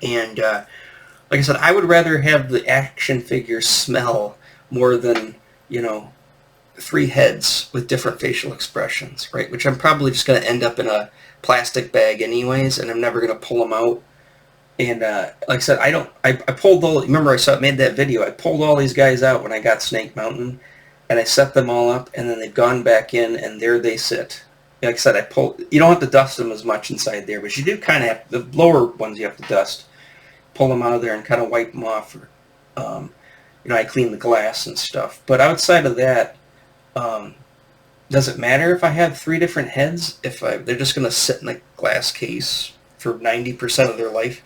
And like I said, I would rather have the action figure smell more than, you know, 3 heads with different facial expressions, right? Which I'm probably just going to end up in a plastic bag anyways, and I'm never going to pull them out. And like I said, I pulled remember I made that video, I pulled all these guys out when I got Snake Mountain, and I set them all up, and then they've gone back in, and there they sit. Like I said, you don't have to dust them as much inside there, but you do kind of have, the lower ones you have to dust, pull them out of there and kind of wipe them off. Or, you know, I clean the glass and stuff. But outside of that, does it matter if I have 3 different heads? They're just going to sit in a glass case for 90% of their life?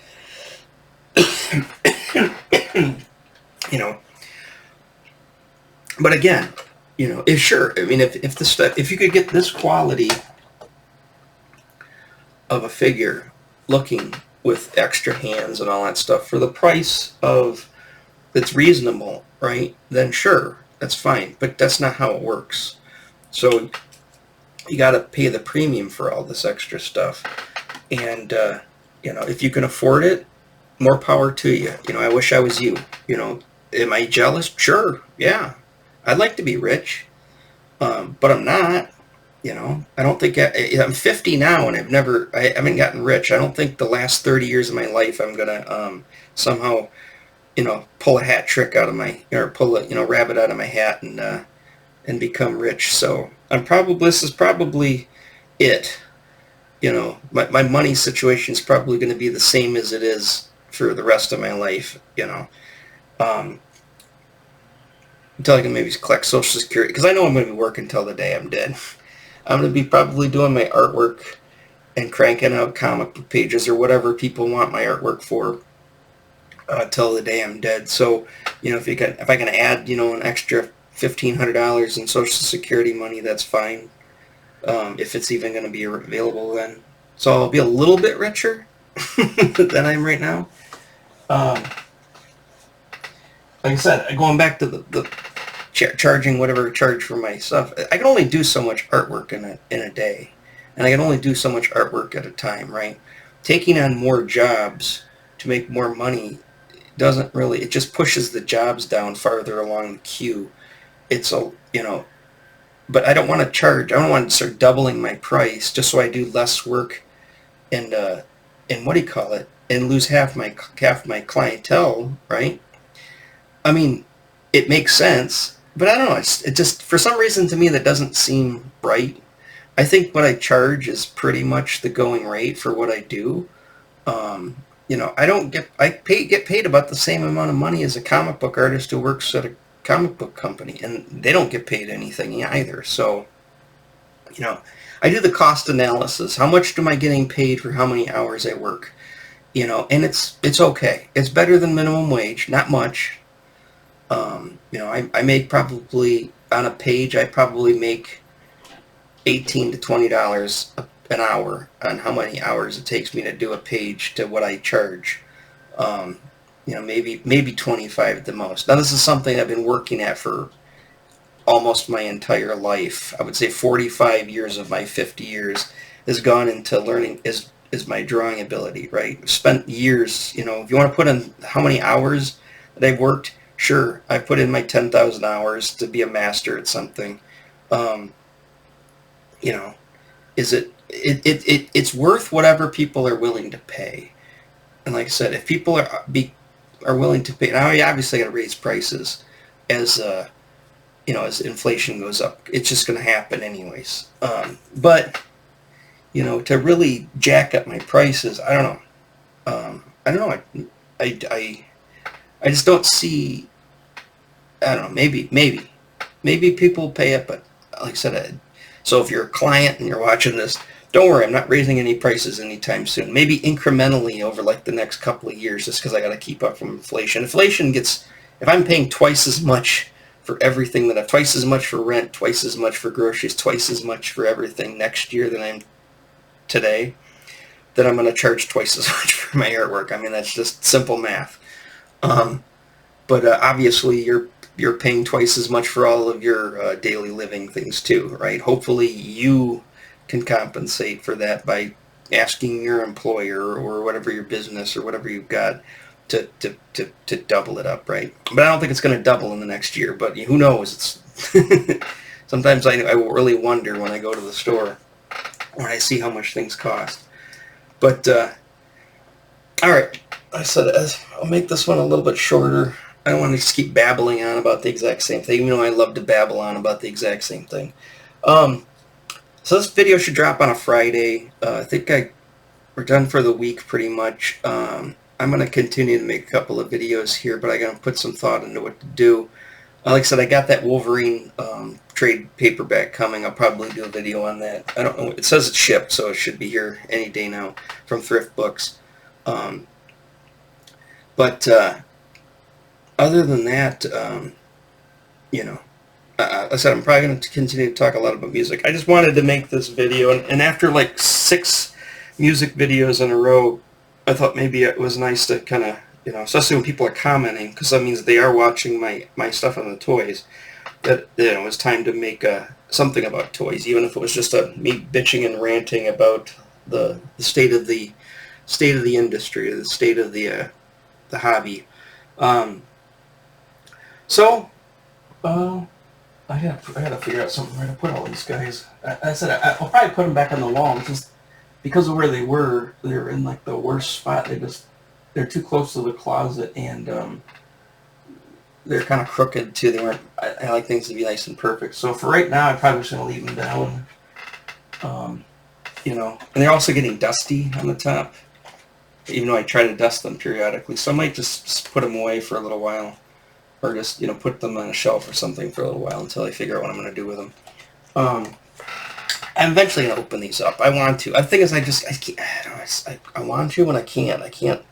You know. But again, you know, if you could get this quality of a figure looking with extra hands and all that stuff for the price of that's reasonable, right? Then sure, that's fine. But that's not how it works. So you got to pay the premium for all this extra stuff. And you know, if you can afford it, more power to you. You know, I wish I was you. You know, am I jealous? Sure, yeah. I'd like to be rich, but I'm not. You know, I don't think I'm 50 now, and I haven't gotten rich. I don't think the last 30 years of my life I'm gonna somehow, pull a hat trick out of my, or pull a, rabbit out of my hat and become rich. So this is probably it. My money situation is probably going to be the same as it is for the rest of my life. Um, until I can maybe collect Social Security, because I know I'm going to be working until the day I'm dead. I'm going to be probably doing my artwork and cranking out comic book pages or whatever people want my artwork for till the day I'm dead. So, if I can add, an extra $1,500 in Social Security money, that's fine. If it's even going to be available then. So I'll be a little bit richer than I am right now. Like I said, going back to the charging whatever I charge for my stuff, I can only do so much artwork in a day, and I can only do so much artwork at a time, right? Taking on more jobs to make more money doesn't really, it just pushes the jobs down farther along the queue. But I don't want to charge, I don't want to start doubling my price just so I do less work and what do you call it, and lose half my clientele, right? I mean, it makes sense, but I don't know. It just, for some reason, to me, that doesn't seem right. I think what I charge is pretty much the going rate for what I do. Get paid about the same amount of money as a comic book artist who works at a comic book company, and they don't get paid anything either. So, I do the cost analysis. How much am I getting paid for how many hours I work? And it's okay. It's better than minimum wage, not much. I make probably, on a page, I probably make $18 to $20 an hour on how many hours it takes me to do a page to what I charge. Maybe 25 at the most. Now, this is something I've been working at for almost my entire life. I would say 45 years of my 50 years has gone into learning is my drawing ability, right? I've spent years, if you want to put in how many hours that I've worked, sure, I put in my 10,000 hours to be a master at something. Is it's worth whatever people are willing to pay. And like I said, if people are willing to pay, now you obviously got to raise prices as as inflation goes up. It's just going to happen anyways. But to really jack up my prices, I don't know. I don't know. I just don't see. I don't know. Maybe people pay it, but like I said, so if you're a client and you're watching this, don't worry. I'm not raising any prices anytime soon. Maybe incrementally over like the next couple of years, just because I got to keep up from inflation. If I'm paying twice as much for everything twice as much for rent, twice as much for groceries, twice as much for everything next year than I'm today, then I'm going to charge twice as much for my artwork. I mean, that's just simple math. But obviously, you're paying twice as much for all of your daily living things too, right? Hopefully, you can compensate for that by asking your employer or whatever your business or whatever you've got to double it up, right? But I don't think it's going to double in the next year. But who knows? It's sometimes I really wonder when I go to the store when I see how much things cost. But all right, I said I'll make this one a little bit shorter. I don't want to just keep babbling on about the exact same thing, even though I love to babble on about the exact same thing. So this video should drop on a Friday. I think we're done for the week pretty much. I'm going to continue to make a couple of videos here, but I'm going to put some thought into what to do. Like I said, I got that Wolverine trade paperback coming. I'll probably do a video on that. I don't know. It says it's shipped, so it should be here any day now from Thrift Books. But other than that, I said I'm probably going to continue to talk a lot about music. I just wanted to make this video, and after like 6 music videos in a row, I thought maybe it was nice to kind of, especially when people are commenting, because that means they are watching my stuff on the toys, that it's time to make something about toys, even if it was just me bitching and ranting about the state of the industry, the state of the hobby. I gotta figure out something where to put all these guys. I said I'll probably put them back on the wall. Just because of where they were, they're in like the worst spot. They're too close to the closet, and they're kind of crooked too. They weren't. I like things to be nice and perfect. So for right now, I'm probably just gonna leave them down. Um, and they're also getting dusty on the top. Even though I try to dust them periodically, so I might just put them away for a little while, or just put them on a shelf or something for a little while until I figure out what I'm going to do with them. I'm eventually going to open these up. I want to. The thing is, I can't. I want to, and I can't. I can't.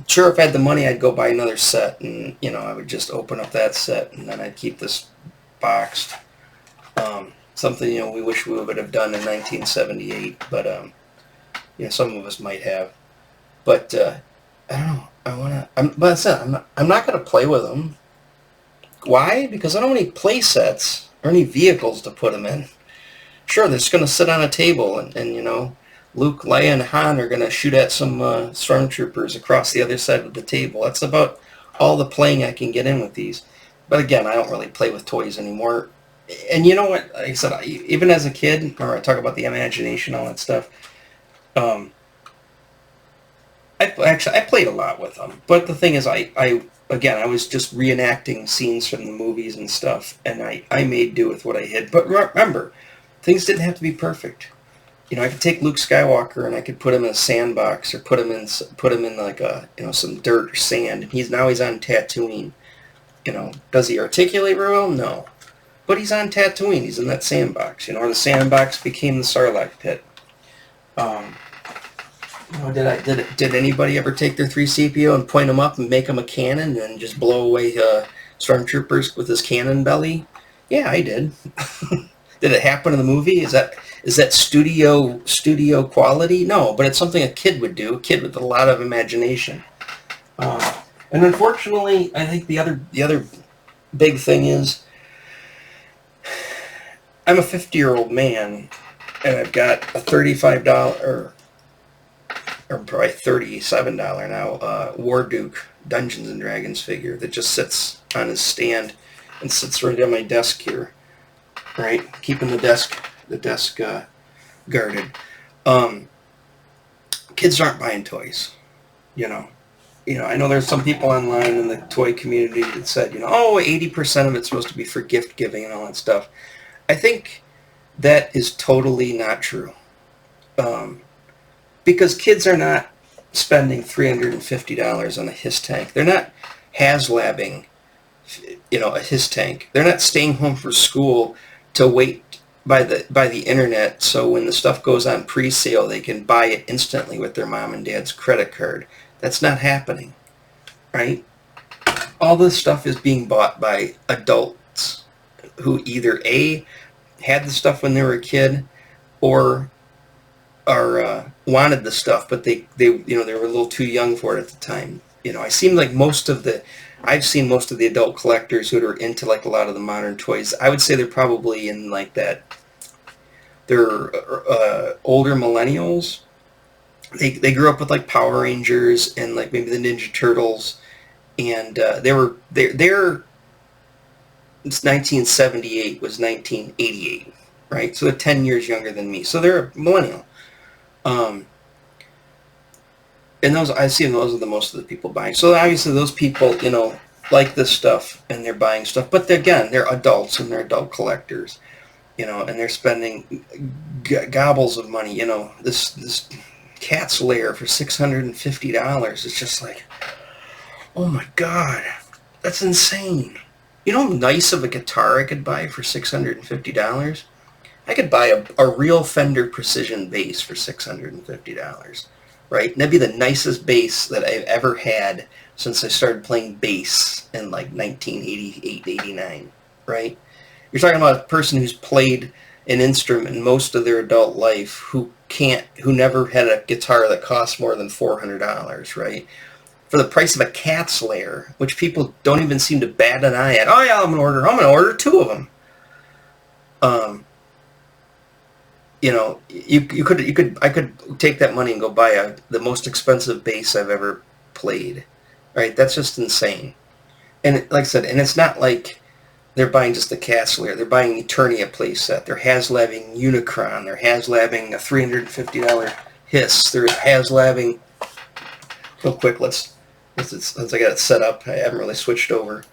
Sure, if I had the money, I'd go buy another set, and I would just open up that set, and then I'd keep this boxed. Something we wish we would have done in 1978, but some of us might have. But I don't know. But I said I'm not going to play with them. Why? Because I don't have any play sets or any vehicles to put them in. Sure, they're just going to sit on a table, and Luke, Leia, and Han are going to shoot at some stormtroopers across the other side of the table. That's about all the playing I can get in with these. But again, I don't really play with toys anymore. And you know what? Like I said, even as a kid, or I talk about the imagination, all that stuff. I played a lot with them. But the thing is, I was just reenacting scenes from the movies and stuff, and I made do with what I had. But remember, things didn't have to be perfect. I could take Luke Skywalker and I could put him in a sandbox, or put him in like some dirt or sand. And he's on Tatooine. Does he articulate very well? No. But he's on Tatooine. He's in that sandbox. Or the sandbox became the Sarlacc pit. Did anybody ever take their 3CPO and point them up and make them a cannon and just blow away stormtroopers with his cannon belly? Yeah, I did. Did it happen in the movie? Is that studio quality? No, but it's something a kid would do. A kid with a lot of imagination. And unfortunately, I think the other big thing is, I'm a 50-year-old man, and I've got a $35 or probably $37 now War Duke Dungeons and Dragons figure that just sits on his stand and sits right on my desk here, right, keeping the desk guarded. Kids aren't buying toys, I know there's some people online in the toy community that said, 80% of it's supposed to be for gift giving and all that stuff. I think that is totally not true. Because kids are not spending $350 on a HISS tank. They're not HasLabbing, a HISS tank. They're not staying home from school to wait by the internet so when the stuff goes on pre-sale they can buy it instantly with their mom and dad's credit card. That's not happening, right? All this stuff is being bought by adults who either A, had the stuff when they were a kid, or wanted the stuff, but they were a little too young for it at the time. I've seen most of the adult collectors who are into like a lot of the modern toys. I would say they're probably in like that. They're older millennials. They grew up with like Power Rangers and like maybe the Ninja Turtles, and they're 1978 was 1988, right? So they're 10 years younger than me. So they're a millennial. And I see those are the most of the people buying. So obviously those people, like this stuff and they're buying stuff. But they're adults and they're adult collectors, and they're spending gobbles of money. This cat's lair for $650. It's just like, oh my God, that's insane. You know how nice of a guitar I could buy for $650? I could buy a real Fender Precision bass for $650, right? And that'd be the nicest bass that I've ever had since I started playing bass in like 1988, 89, right? You're talking about a person who's played an instrument most of their adult life who never had a guitar that costs more than $400, right? For the price of a cat's lair, which people don't even seem to bat an eye at. Oh yeah, I'm gonna order 2 of them. I could take that money and go buy the most expensive bass I've ever played, right? That's just insane. And like I said, and it's not like They're buying just the castle here. They're buying Eternia playset. They're Haslabbing Unicron. They're Haslabbing a $350 Hiss. They're Haslabbing... Real quick, let's since I got it set up, I haven't really switched over.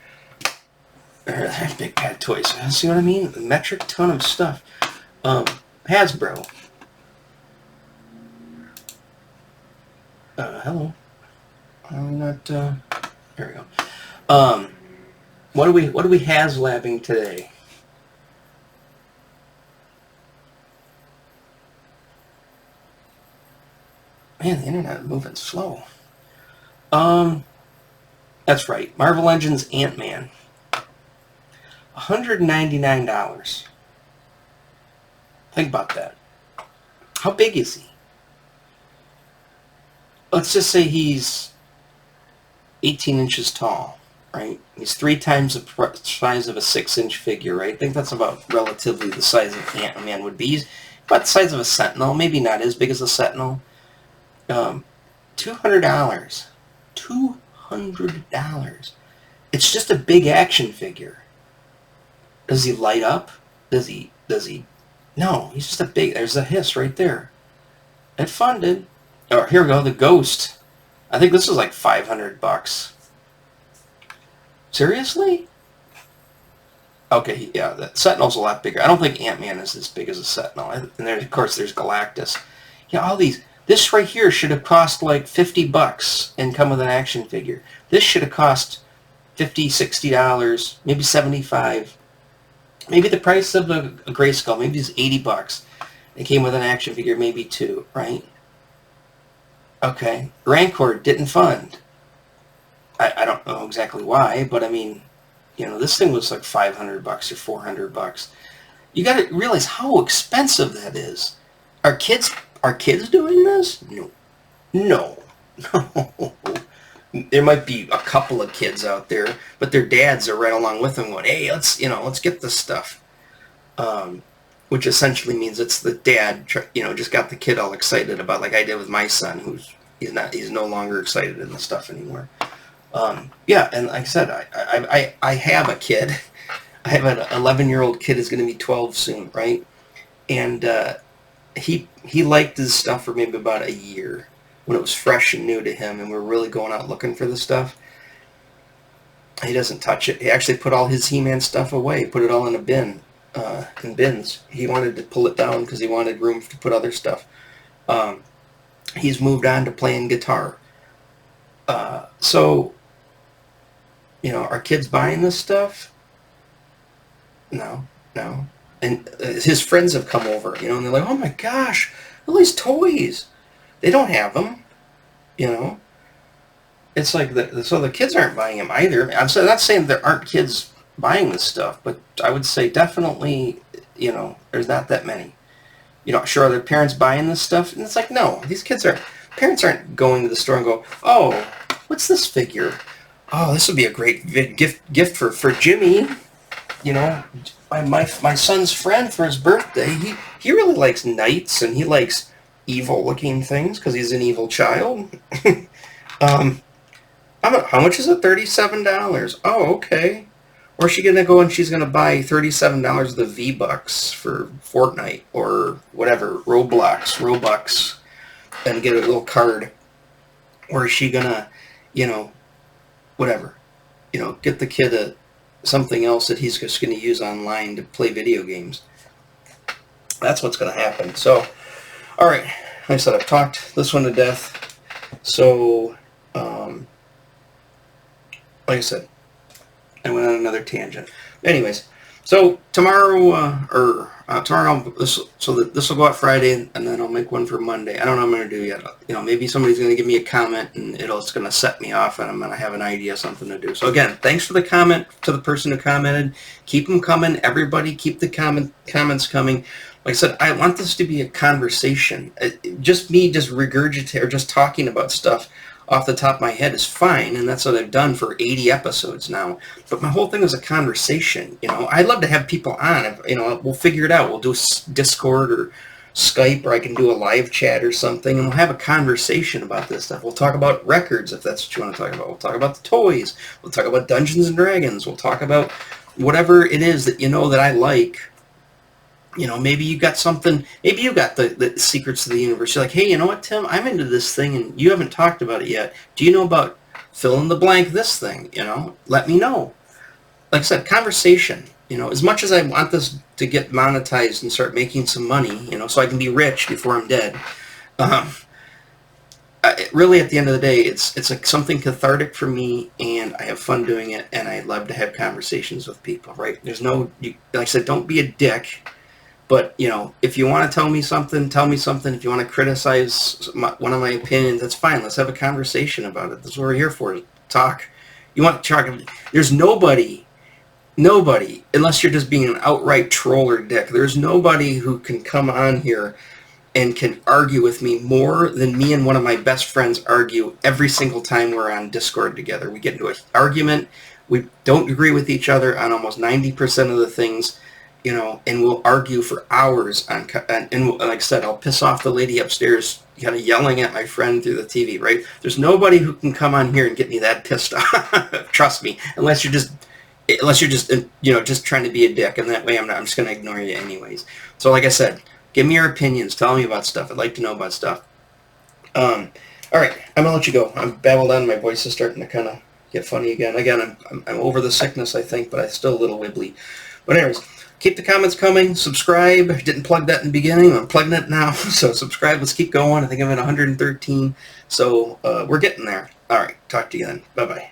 Big bad toys. See what I mean? A metric ton of stuff. Hasbro. Hello. I'm not. There we go. What are we Haslabbing today? Man, the internet is moving slow. That's right. Marvel Legends Ant-Man. $199. Think about that. How big is he? Let's just say he's 18 inches tall, right? He's 3 times the size of a 6-inch figure, right? I think that's about relatively the size of Ant-Man would be. He's about the size of a Sentinel, maybe not as big as a Sentinel. $200. $200. It's just a big action figure. Does he light up? Does he? No, he's just a big... There's a Hiss right there. It funded. Oh, here we go, the Ghost. I think this is like $500. Seriously? Okay, yeah, the Sentinel's a lot bigger. I don't think Ant-Man is as big as a Sentinel. And of course, there's Galactus. Yeah, all these... This right here should have cost like $50 and come with an action figure. This should have cost $50, $60, maybe $75. Maybe the price of a Grayskull, maybe it's $80. It came with an action figure, maybe 2, right? Okay. Rancor didn't fund. I don't know exactly why, but I mean, you know, this thing was like $500 or $400. You got to realize how expensive that is. Are kids doing this? No. There might be a couple of kids out there, but their dads are right along with them going, hey, let's get this stuff. Which essentially means it's the dad, just got the kid all excited about, like I did with my son, he's no longer excited in the stuff anymore. Yeah, and like I said, I have a kid. I have an 11-year-old kid who's going to be 12 soon, right? And he liked this stuff for maybe about a year when it was fresh and new to him, and we're really going out looking for the stuff. He doesn't touch it. He actually put all his He-Man stuff away, put it all in a bin, in bins. He wanted to pull it down because he wanted room to put other stuff. He's moved on to playing guitar. So, are kids buying this stuff? No. And his friends have come over, and they're like, oh my gosh, all these toys. They don't have them, It's like, so the kids aren't buying them either. I'm not saying there aren't kids buying this stuff, but I would say definitely, there's not that many. Sure, are their parents buying this stuff? And it's like, no, parents aren't going to the store and go, oh, what's this figure? Oh, this would be a great gift for Jimmy. My son's friend for his birthday, he really likes knights and he likes evil looking things because he's an evil child. How much is it? $37. Oh, okay. Or is she gonna go and she's gonna buy $37 of the V-Bucks for Fortnite or whatever, Robux, and get a little card? Or is she gonna, whatever, get the kid something else that he's just gonna use online to play video games? That's what's gonna happen. So, all right, like I said, I've talked this one to death. So, like I said, I went on another tangent. Anyways, so tomorrow, this will go out Friday, and then I'll make one for Monday. I don't know what I'm going to do yet. Maybe somebody's going to give me a comment, and it's going to set me off, and I'm going to have an idea, something to do. So again, thanks for the comment to the person who commented. Keep them coming. Everybody keep the comments coming. Like I said, I want this to be a conversation. Just me just regurgitating or just talking about stuff off the top of my head is fine, and that's what I've done for 80 episodes now. But my whole thing is a conversation. I'd love to have people on. We'll figure it out. We'll do Discord or Skype, or I can do a live chat or something, and we'll have a conversation about this stuff. We'll talk about records if that's what you want to talk about. We'll talk about the toys. We'll talk about Dungeons and Dragons. We'll talk about whatever it is that you know that I like. You know, maybe you got something, maybe you got the secrets of the universe. You're like, hey, you know what, Tim? I'm into this thing and you haven't talked about it yet. Do you know about fill in the blank this thing? You know, let me know. Like I said, conversation. You know, as much as I want this to get monetized and start making some money, you know, so I can be rich before I'm dead, um, really at the end of the day, it's like something cathartic for me, and I have fun doing it, and I love to have conversations with people, right? There's no, like I said, don't be a dick. But, you know, if you want to tell me something, tell me something. If you want to criticize one of my opinions, that's fine. Let's have a conversation about it. That's what we're here for, talk. You want to talk. There's nobody, unless you're just being an outright troll or dick, there's nobody who can come on here and can argue with me more than me and one of my best friends argue every single time we're on Discord together. We get into an argument. We don't agree with each other on almost 90% of the things. You know, and we'll argue for hours and like I said, I'll piss off the lady upstairs kind of yelling at my friend through the TV, right? There's nobody who can come on here and get me that pissed off. Trust me, unless you're just, you know, just trying to be a dick, and that way I'm just going to ignore you anyways. So like I said, give me your opinions. Tell me about stuff. I'd like to know about stuff. All right, I'm going to let you go. I'm babbled on. My voice is starting to kind of get funny again. Again, I'm over the sickness, I think, but I'm still a little wibbly. But anyways, keep the comments coming. Subscribe. Didn't plug that in the beginning. I'm plugging it now. So subscribe. Let's keep going. I think I'm at 113. So we're getting there. All right. Talk to you then. Bye-bye.